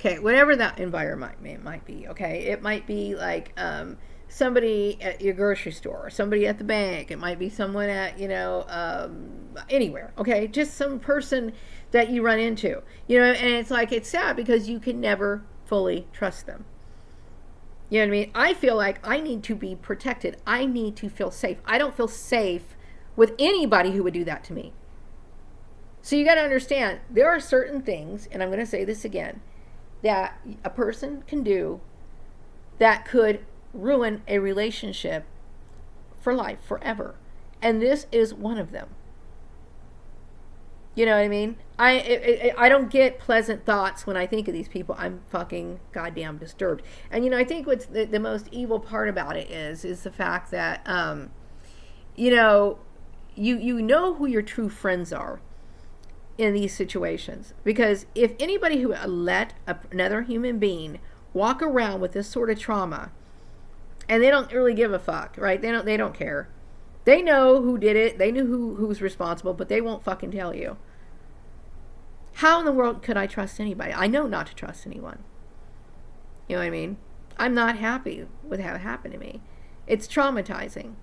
Okay, whatever that environment might be. Okay, it might be like somebody at your grocery store, or somebody at the bank. It might be someone at anywhere. Okay, just some person that you run into. And it's like it's sad because you can never fully trust them. You know what I mean? I feel like I need to be protected. I need to feel safe. I don't feel safe with anybody who would do that to me. So you got to understand, there are certain things, and I'm going to say this again, that a person can do that could ruin a relationship for life, forever. And this is one of them. You know what I mean? I don't get pleasant thoughts when I think of these people. I'm fucking goddamn disturbed. And I think what's the most evil part about it is the fact that you know who your true friends are in these situations. Because if anybody who let another human being walk around with this sort of trauma, and they don't really give a fuck, right? They don't care. They know who did it. They knew who's responsible, but they won't fucking tell you. How in the world could I trust anybody? I know not to trust anyone. You know what I mean? I'm not happy with how it happened to me. It's traumatizing.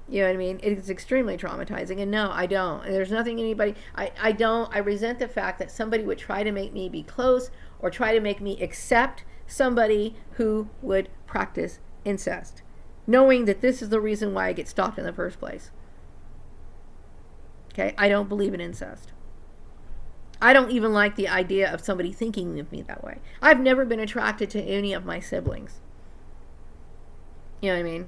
You know what I mean? It's extremely traumatizing. And no, I don't. And there's nothing anybody... I resent the fact that somebody would try to make me be close or try to make me accept somebody who would practice incest, knowing that this is the reason why I get stalked in the first place. Okay? I don't believe in incest. I don't even like the idea of somebody thinking of me that way. I've never been attracted to any of my siblings. You know what I mean?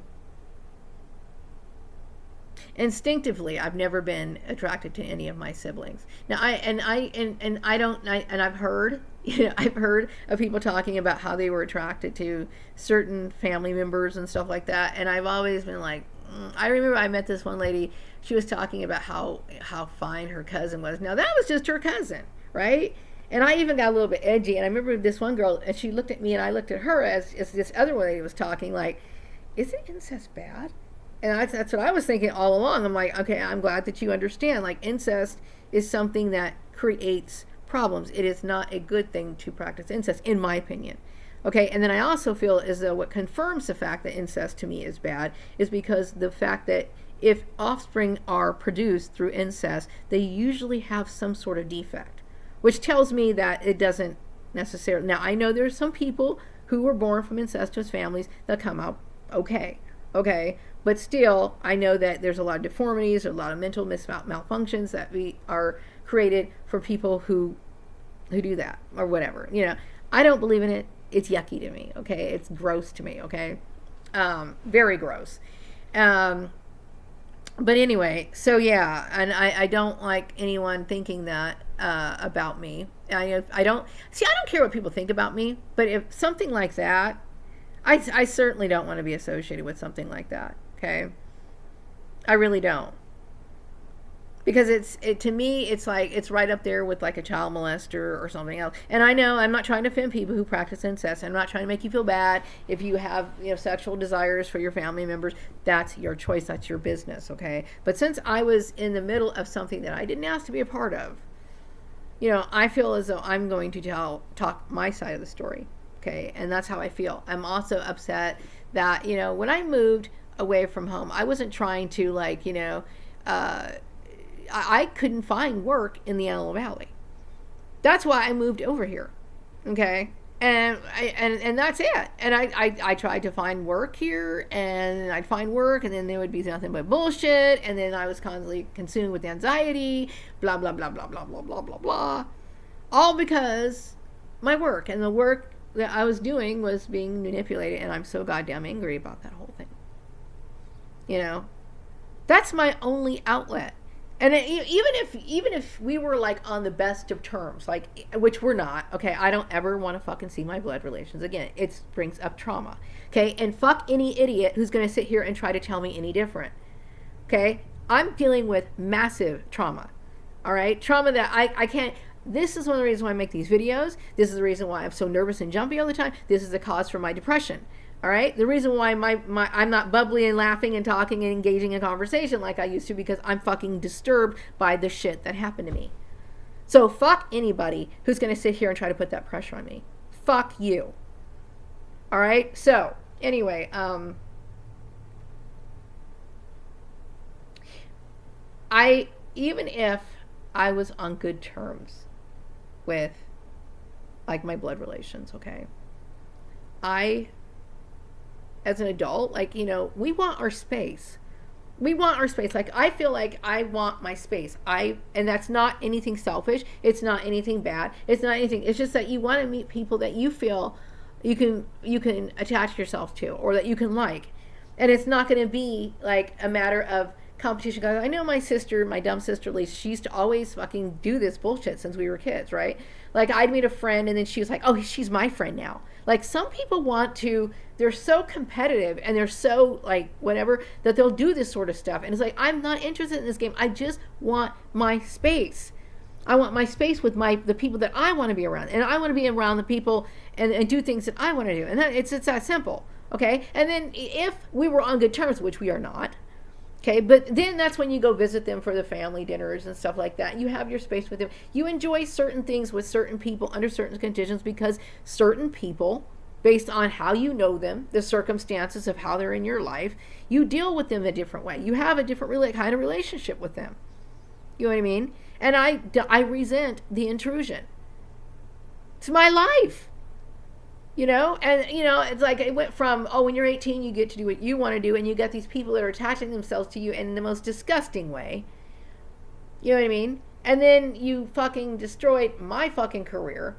Instinctively, I've never been attracted to any of my siblings. Now, I've heard, I've heard of people talking about how they were attracted to certain family members and stuff like that, and I've always been like, I remember I met this one lady. She was talking about how fine her cousin was. Now, that was just her cousin, right? And I even got a little bit edgy, and I remember this one girl, and she looked at me, and I looked at her as this other lady was talking, like, isn't incest bad? And that's what I was thinking all along. I'm like, okay, I'm glad that you understand. Like, incest is something that creates problems. It is not a good thing to practice incest, in my opinion. Okay, and then I also feel as though what confirms the fact that incest to me is bad is because the fact that if offspring are produced through incest, they usually have some sort of defect, which tells me that it doesn't necessarily... Now, I know there's some people who were born from incestuous families that come out okay, but still, I know that there's a lot of deformities, a lot of mental malfunctions that are created for people who do that, or whatever. I don't believe in it. It's yucky to me, okay? It's gross to me, okay? Very gross. But anyway, so yeah, and I don't like anyone thinking that about me. I don't care what people think about me, but if something like that, I certainly don't want to be associated with something like that, okay? I really don't. Because to me, it's like, it's right up there with like a child molester or something else. And I know I'm not trying to offend people who practice incest. I'm not trying to make you feel bad if you have, sexual desires for your family members. That's your choice. That's your business, okay? But since I was in the middle of something that I didn't ask to be a part of, I feel as though I'm going to talk my side of the story, okay? And that's how I feel. I'm also upset that, when I moved away from home, I wasn't trying to I couldn't find work in the Antelope Valley. That's why I moved over here, okay? And that's it. And I tried to find work here, and I'd find work, and then there would be nothing but bullshit, and then I was constantly consumed with anxiety, blah, blah, blah, blah, blah, blah, blah, blah, blah. All because my work, and the work that I was doing was being manipulated, and I'm so goddamn angry about that whole thing. That's my only outlet. And even if we were like on the best of terms, like, which we're not, okay, I don't ever want to fucking see my blood relations again. It brings up trauma, okay? And fuck any idiot who's going to sit here and try to tell me any different, okay? I'm dealing with massive trauma, all right? Trauma that I can't... This is one of the reasons why I make these videos. This is the reason why I'm so nervous and jumpy all the time. This is the cause for my depression. All right. The reason why I'm not bubbly and laughing and talking and engaging in conversation like I used to, because I'm fucking disturbed by the shit that happened to me. So fuck anybody who's going to sit here and try to put that pressure on me. fuck you. All right? So, anyway, even if I was on good terms with, like, my blood relations, okay? As an adult, like, we want our space. We want our space. Like, I feel like I want my space. And that's not anything selfish. It's not anything bad. It's not anything. It's just that you want to meet people that you feel you can attach yourself to, or that you can like. And it's not going to be like a matter of competition. I know my sister, my dumb sister Lisa, she used to always fucking do this bullshit since we were kids, right? Like, I'd meet a friend and then she was like, oh, she's my friend now. Like, some people they're so competitive and they're so, like, whatever, that they'll do this sort of stuff. And it's like, I'm not interested in this game. I just want my space. I want my space with the people that I want to be around. And I want to be around the people and do things that I want to do. And it's that simple, okay? And then if we were on good terms, which we are not, okay, but then that's when you go visit them for the family dinners and stuff like that. You have your space with them. You enjoy certain things with certain people under certain conditions, because certain people, based on how you know them, the circumstances of how they're in your life, you deal with them a different way. You have a different kind of relationship with them. You know what I mean? And I resent the intrusion. It's my life. And it's like, it went from, when you're 18 you get to do what you want to do, and you got these people that are attaching themselves to you in the most disgusting way. You know what I mean? And then you fucking destroyed my fucking career,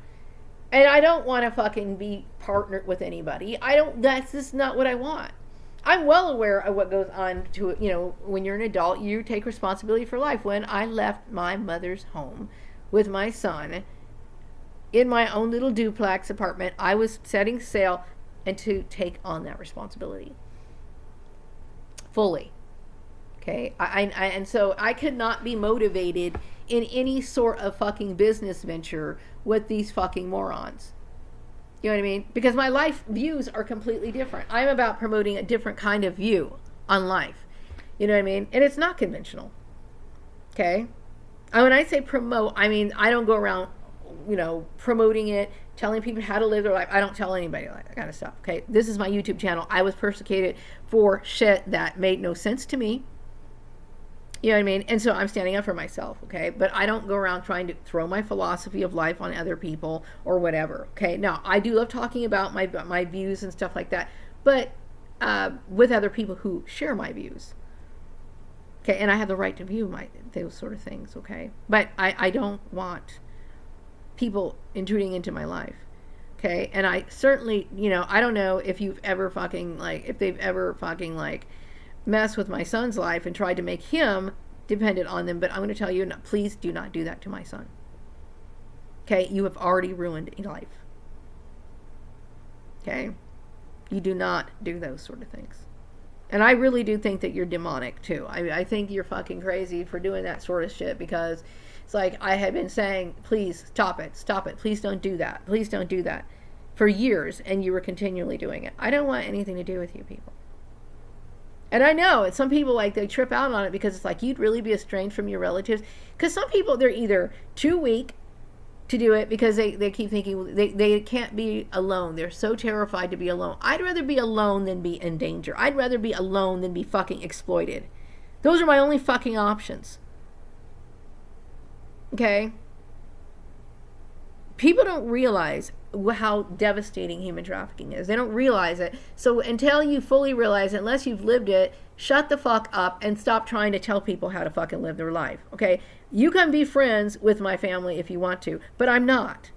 and I don't want to fucking be partnered with anybody. That's just not what I want. I'm well aware of what goes on to, when you're an adult, you take responsibility for life. When I left my mother's home with my son in my own little duplex apartment, I was setting sail and to take on that responsibility fully. Okay, and so I could not be motivated in any sort of fucking business venture with these fucking morons. You know what I mean? Because my life views are completely different. I'm about promoting a different kind of view on life. You know what I mean? And it's not conventional. Okay? And when I say promote, I mean, I don't go around, promoting it, telling people how to live their life. I don't tell anybody like that kind of stuff. Okay? This is my YouTube channel. I was persecuted for shit that made no sense to me. You know what I mean? And so I'm standing up for myself, okay? But I don't go around trying to throw my philosophy of life on other people or whatever, okay? Now, I do love talking about my views and stuff like that, but with other people who share my views, okay? And I have the right to view those sort of things, okay? But I don't want people intruding into my life, okay? And I certainly, I don't know if you've ever fucking, if they've ever fucking, mess with my son's life and tried to make him dependent on them, but I'm going to tell you, no, please do not do that to my son. Okay? You have already ruined a life. Okay? You do not do those sort of things. And I really do think that you're demonic too. I think you're fucking crazy for doing that sort of shit, because it's like I had been saying, please stop it, please don't do that, please don't do that for years, and you were continually doing it. I don't want anything to do with you people. And I know some people, they trip out on it because it's like, you'd really be estranged from your relatives. Because some people, they're either too weak to do it because they keep thinking they can't be alone. They're so terrified to be alone. I'd rather be alone than be in danger. I'd rather be alone than be fucking exploited. Those are my only fucking options. Okay? People don't realize how devastating human trafficking is. They don't realize it. So until you fully realize it, unless you've lived it, shut the fuck up and stop trying to tell people how to fucking live their life. Okay? You can be friends with my family if you want to, but I'm not.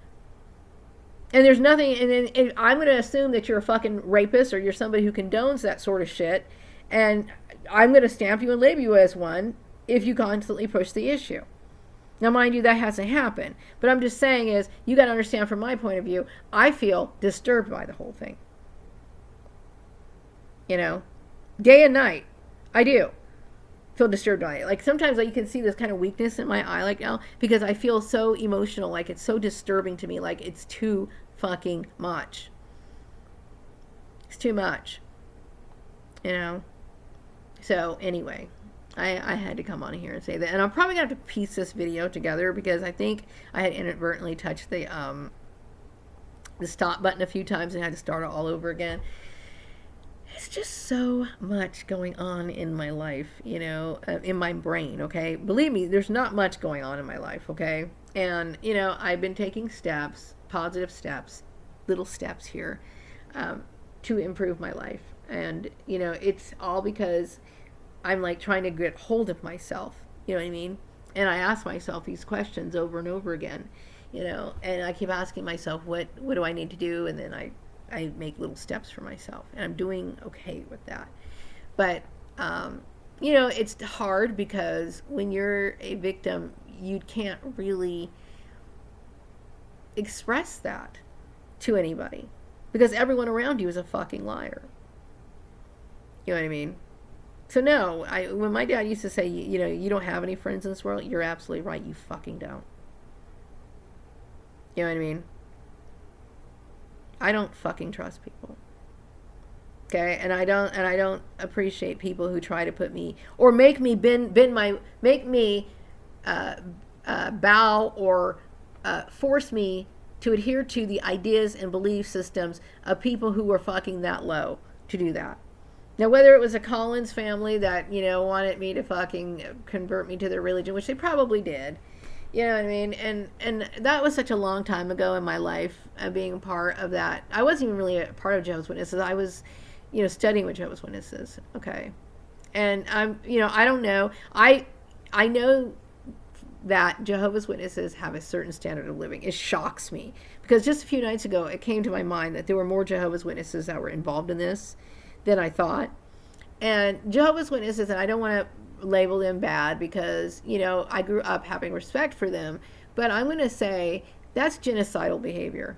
And there's nothing, and I'm going to assume that you're a fucking rapist or you're somebody who condones that sort of shit, and I'm going to stamp you and label you as one if you constantly push the issue. Now, mind you, that hasn't happened. But I'm just saying is, you got to understand from my point of view, I feel disturbed by the whole thing. Day and night, I do feel disturbed by it. Sometimes you can see this kind of weakness in my eye now, because I feel so emotional, it's so disturbing to me, it's too fucking much. It's too much. So anyway, I had to come on here and say that. And I'm probably going to have to piece this video together, because I think I had inadvertently touched the the stop button a few times and had to start it all over again. It's just so much going on in my life, you know, in my brain, okay? Believe me, there's not much going on in my life, okay? And, you know, I've been taking steps, positive steps, little steps here, to improve my life. And, you know, it's all because I'm like trying to get hold of myself, you know what I mean? And I ask myself these questions over and over again, you know, and I keep asking myself, what do I need to do? And then I make little steps for myself, and I'm doing okay with that. But, you know, it's hard because when you're a victim, you can't really express that to anybody because everyone around you is a fucking liar. You know what I mean? So no, when my dad used to say, you know, you don't have any friends in this world, you're absolutely right. You fucking don't. You know what I mean? I don't fucking trust people. Okay, and I don't appreciate people who try to put me or make me bow or force me to adhere to the ideas and belief systems of people who were fucking that low to do that. Now, whether it was a Collins family that, you know, wanted me to fucking convert me to their religion, which they probably did, you know what I mean? And that was such a long time ago in my life, being a part of that. I wasn't even really a part of Jehovah's Witnesses. I was, you know, studying with Jehovah's Witnesses. Okay. And I'm, you know, I don't know. I know that Jehovah's Witnesses have a certain standard of living. It shocks me because just a few nights ago, it came to my mind that there were more Jehovah's Witnesses that were involved in this than I thought. And Jehovah's Witnesses, and I don't want to label them bad because, you know, I grew up having respect for them, but I'm going to say that's genocidal behavior.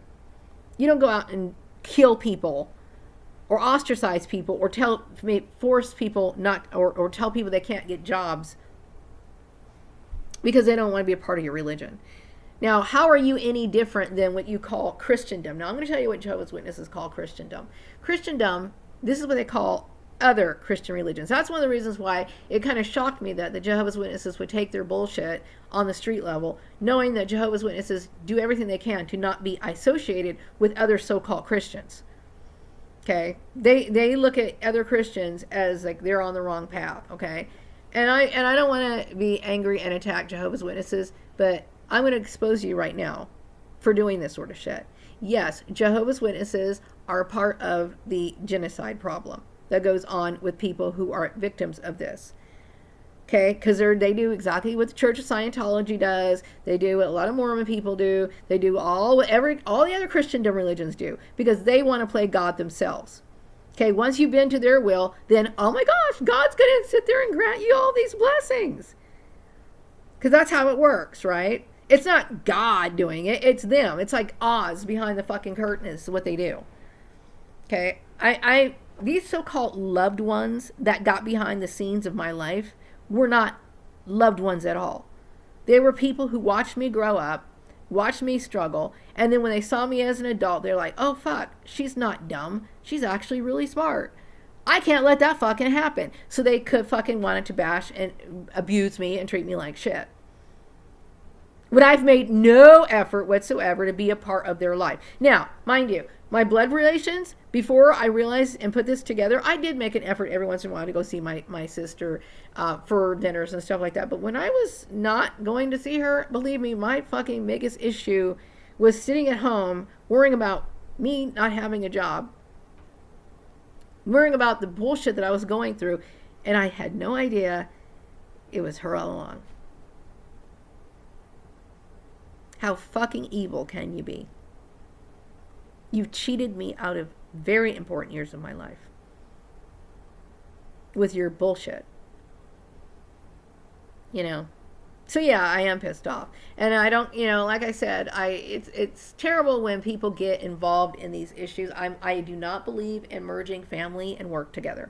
You don't go out and kill people or ostracize people or force people not, or tell people they can't get jobs because they don't want to be a part of your religion. Now, how are you any different than what you call Christendom? Now, I'm going to tell you what Jehovah's Witnesses call Christendom. Christendom, this is what they call other Christian religions. That's one of the reasons why it kind of shocked me that the Jehovah's Witnesses would take their bullshit on the street level, knowing that Jehovah's Witnesses do everything they can to not be associated with other so-called Christians. Okay? They look at other Christians as like they're on the wrong path, okay? And I don't want to be angry and attack Jehovah's Witnesses, but I'm going to expose you right now for doing this sort of shit. Yes, Jehovah's Witnesses are part of the genocide problem that goes on with people who are victims of this. Okay, because they do exactly what the Church of Scientology does. They do what a lot of Mormon people do. They do all the other Christendom religions do because they want to play God themselves. Okay, once you bend to their will, then, oh my gosh, God's going to sit there and grant you all these blessings. Because that's how it works, right? It's not God doing it, it's them. It's like Oz behind the fucking curtain is what they do. Okay, these so-called loved ones that got behind the scenes of my life were not loved ones at all. They were people who watched me grow up, watched me struggle, and then when they saw me as an adult, they're like, oh fuck, she's not dumb. She's actually really smart. I can't let that fucking happen. So they could fucking wanted to bash and abuse me and treat me like shit. But I've made no effort whatsoever to be a part of their life. Now, mind you, my blood relations, before I realized and put this together, I did make an effort every once in a while to go see my sister for dinners and stuff like that. But when I was not going to see her, believe me, my fucking biggest issue was sitting at home worrying about me not having a job, worrying about the bullshit that I was going through, and I had no idea it was her all along. How fucking evil can you be? You've cheated me out of very important years of my life with your bullshit. You know? So yeah, I am pissed off. And I don't, you know, like I said, it's terrible when people get involved in these issues. I do not believe in merging family and work together.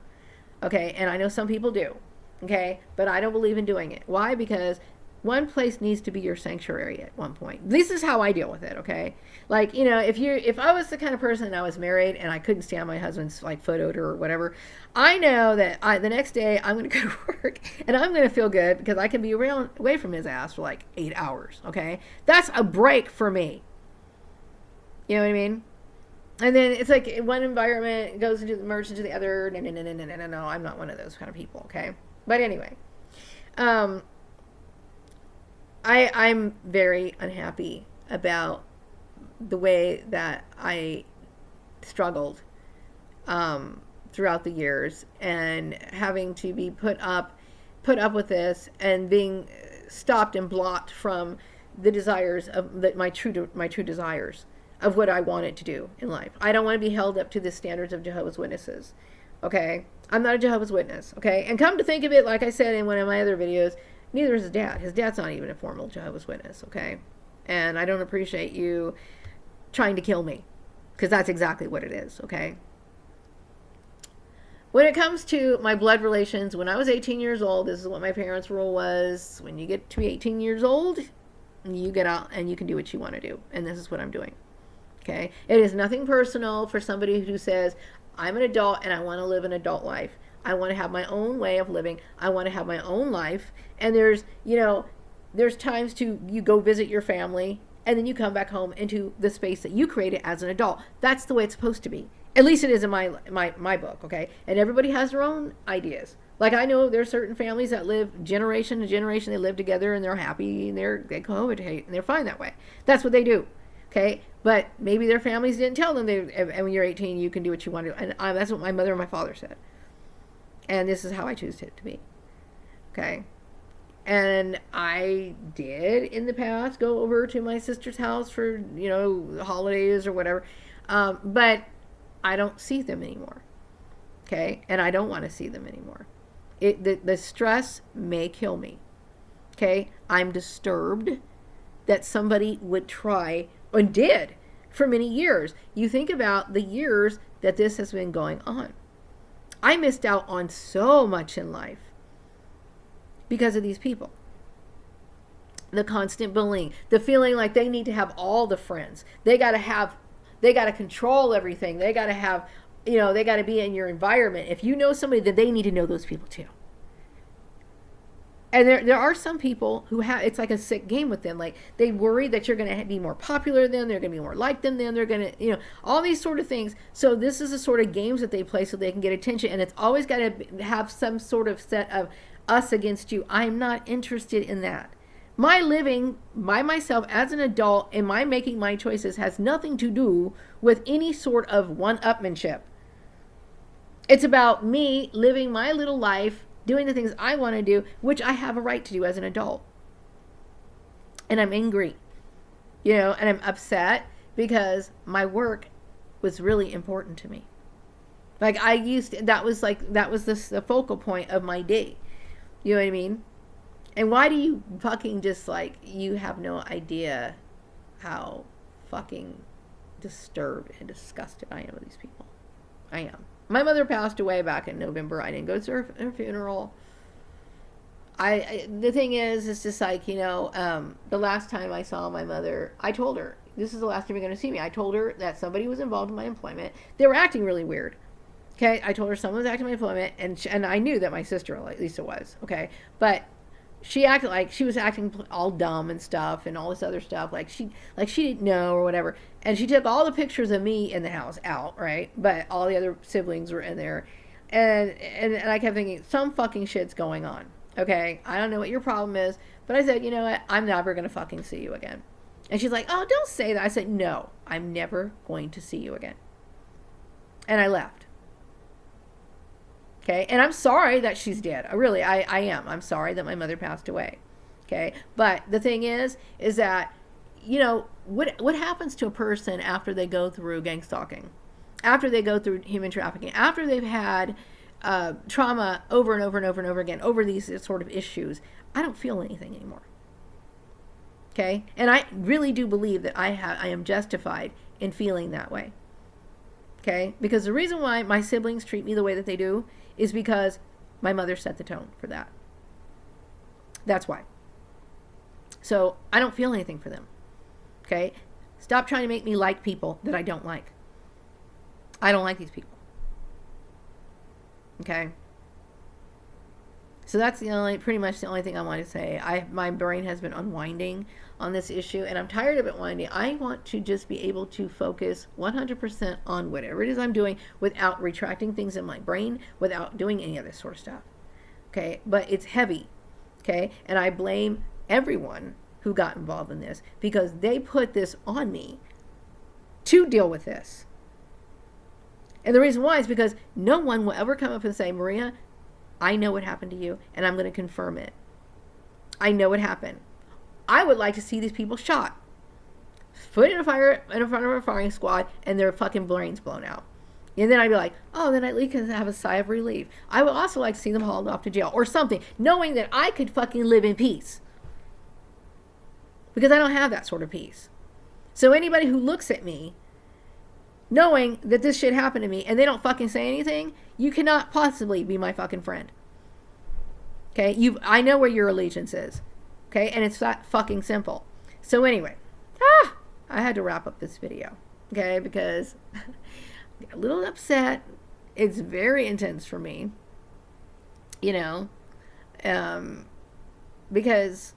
Okay? And I know some people do. Okay? But I don't believe in doing it. Why? Because one place needs to be your sanctuary at one point. This is how I deal with it, okay? Like, you know, if I was the kind of person and I was married and I couldn't stand my husband's like foot odor or whatever, I know that the next day I'm going to go to work and I'm going to feel good because I can be away from his ass for like 8 hours, okay? That's a break for me. You know what I mean? And then it's like one environment goes into merges into the other. No, no, no, no, no, no, no, no. I'm not one of those kind of people. Okay. But anyway, um, I'm very unhappy about the way that I struggled throughout the years, and having to be put up with this, and being stopped and blocked from the desires of my true desires of what I wanted to do in life. I don't want to be held up to the standards of Jehovah's Witnesses. Okay, I'm not a Jehovah's Witness. Okay, and come to think of it, like I said in one of my other videos, neither is his dad. His dad's not even a formal Jehovah's Witness. Okay, and I don't appreciate you trying to kill me, because that's exactly what it is. Okay. When it comes to my blood relations, when I was 18 years old, this is what my parents' rule was: when you get to be 18 years old, you get out and you can do what you want to do. And this is what I'm doing. Okay? It is nothing personal for somebody who says, I'm an adult and I want to live an adult life. I want to have my own way of living. I want to have my own life. And there's times to you go visit your family, and then you come back home into the space that you created as an adult. That's the way it's supposed to be. At least it is in my book, okay? And everybody has their own ideas. Like, I know there's certain families that live generation to generation. They live together and they're happy and they cohabitate and they're fine that way. That's what they do, okay? But maybe their families didn't tell them, and when you're 18, you can do what you want to do. And that's what my mother and my father said. And this is how I choose it to be, okay? And I did in the past go over to my sister's house for, holidays or whatever. But I don't see them anymore. Okay. And I don't want to see them anymore. The stress may kill me. Okay. I'm disturbed that somebody would try, and did for many years. You think about the years that this has been going on. I missed out on so much in life because of these people. The constant bullying, the feeling like they need to have all the friends. They got to control everything. They got to have, they got to be in your environment. If you know somebody, then they need to know those people too. And there are some people who it's like a sick game with them. Like, they worry that you're going to be more popular than them. They're going to be more like them. They're going to, all these sort of things. So this is the sort of games that they play so they can get attention. And it's always got to have some sort of set of us against you. I'm not interested in that. My living by myself as an adult and my making my choices has nothing to do with any sort of one-upmanship. It's about me living my little life, doing the things I want to do, which I have a right to do as an adult. And I'm angry, and I'm upset because my work was really important to me. Like, that was the focal point of my day. You know what I mean? And why do you fucking just, you have no idea how fucking disturbed and disgusted I am with these people. I am. My mother passed away back in November. I didn't go to her funeral. The thing is, it's just the last time I saw my mother, I told her, this is the last time you're going to see me. I told her that somebody was involved in my employment. They were acting really weird. Okay, I told her someone was acting in my employment, and I knew that my sister, Lisa, was. Okay, but she acted like she was acting all dumb and stuff and all this other stuff, like she didn't know or whatever. And she took all the pictures of me in the house out, right? But all the other siblings were in there, and I kept thinking, some fucking shit's going on. Okay, I don't know what your problem is, but I said, you know what? I'm never gonna fucking see you again. And she's like, oh, don't say that. I said, no, I'm never going to see you again. And I left. Okay, and I'm sorry that she's dead. I am. I'm sorry that my mother passed away. Okay, but the thing is that, what happens to a person after they go through gang stalking, after they go through human trafficking, after they've had trauma over and over and over and over again over these sort of issues? I don't feel anything anymore. Okay, and I really do believe that I am justified in feeling that way. Okay, because the reason why my siblings treat me the way that they do is because my mother set the tone for that. That's why. So I don't feel anything for them. Okay, stop trying to make me like people that I don't like. I don't like these people. Okay, So that's pretty much the only thing I want to say. My brain has been unwinding on this issue, and I'm tired of it winding. I want to just be able to focus 100% on whatever it is I'm doing without retracting things in my brain, without doing any of this sort of stuff. Okay, but it's heavy. Okay, and I blame everyone who got involved in this because they put this on me to deal with this. And the reason why is because no one will ever come up and say, Maria, I know what happened to you, and I'm going to confirm it. I know what happened. I would like to see these people shot, put in front of a firing squad, and their fucking brains blown out. And then I'd be like, oh, then I at least can have a sigh of relief. I would also like to see them hauled off to jail or something, knowing that I could fucking live in peace. Because I don't have that sort of peace. So anybody who looks at me, knowing that this shit happened to me, and they don't fucking say anything, you cannot possibly be my fucking friend. Okay? I know where your allegiance is. Okay? And it's that fucking simple. So anyway, I had to wrap up this video. Okay? Because I got a little upset. It's very intense for me. Because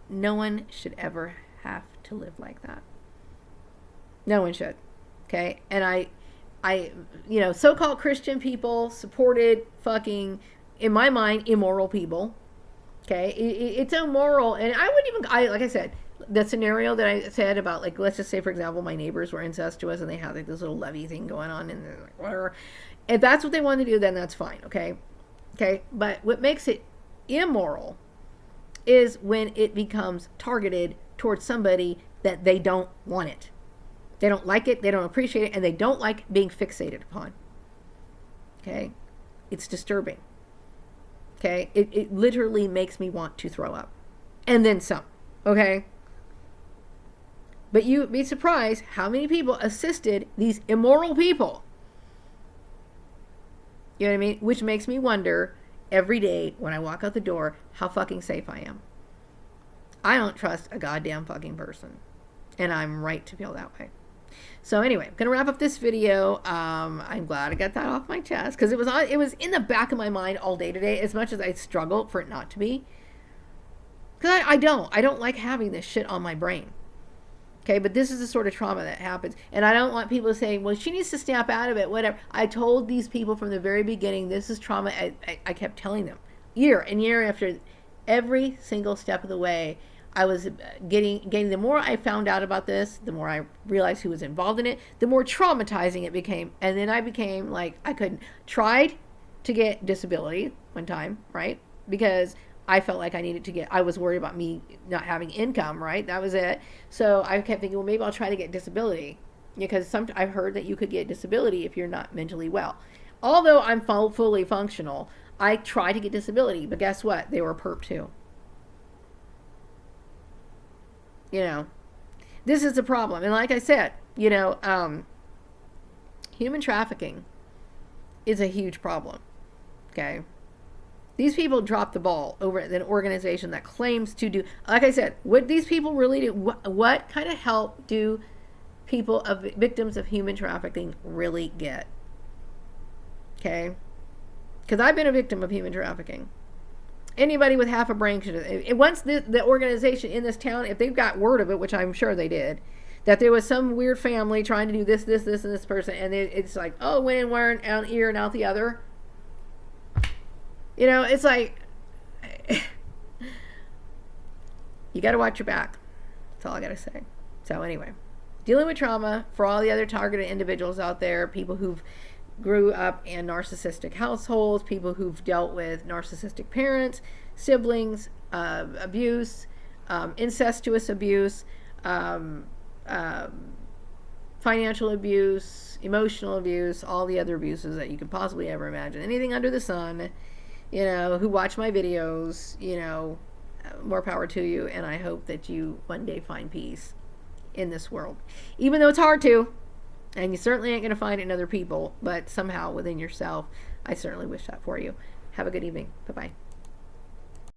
no one should ever have to live like that. No one should. Okay? And I so-called Christian people supported fucking, in my mind, immoral people. Okay? It's immoral. And I wouldn't even, like I said, the scenario that I said about, like, let's just say, for example, my neighbors were incestuous and they had like this little levy thing going on and they're like, whatever. If that's what they want to do, then that's fine. Okay? Okay? But what makes it immoral is when it becomes targeted towards somebody that they don't want it. They don't like it, they don't appreciate it, and they don't like being fixated upon. Okay? It's disturbing. Okay? It literally makes me want to throw up. And then some. Okay? But you'd be surprised how many people assisted these immoral people. You know what I mean? Which makes me wonder every day when I walk out the door how fucking safe I am. I don't trust a goddamn fucking person. And I'm right to feel that way. So anyway, I'm going to wrap up this video. I'm glad I got that off my chest because it was in the back of my mind all day today, as much as I struggle for it not to be. Because I don't like having this shit on my brain. Okay, but this is the sort of trauma that happens. And I don't want people to say, well, she needs to snap out of it, whatever. I told these people from the very beginning, this is trauma. I kept telling them year and year after, every single step of the way. I was getting, the more I found out about this, the more I realized who was involved in it, the more traumatizing it became. And then I became like, tried to get disability one time, right? Because I felt like I was worried about me not having income, right? That was it. So I kept thinking, well, maybe I'll try to get disability. Because I've heard that you could get disability if you're not mentally well. Although I'm fully functional, I tried to get disability. But guess what? They were perp too. This is a problem. And like I said, human trafficking is a huge problem. Okay? These people dropped the ball over an organization that claims to do, like I said, what these people really do, what kind of help do victims of human trafficking really get? Okay? Because I've been a victim of human trafficking. Anybody with half a brain should. Once the organization in this town, if they've got word of it, which I'm sure they did, that there was some weird family trying to do this, and this person, and it's like, oh, went in one ear and out the other. It's like, you got to watch your back. That's all I got to say. So anyway, dealing with trauma for all the other targeted individuals out there, people who've grew up in narcissistic households, people who've dealt with narcissistic parents, siblings, abuse, incestuous abuse, financial abuse, emotional abuse, all the other abuses that you could possibly ever imagine. Anything under the sun, who watch my videos, more power to you, and I hope that you one day find peace in this world. Even though it's hard to. And you certainly ain't going to find it in other people, but somehow within yourself, I certainly wish that for you. Have a good evening. Bye-bye.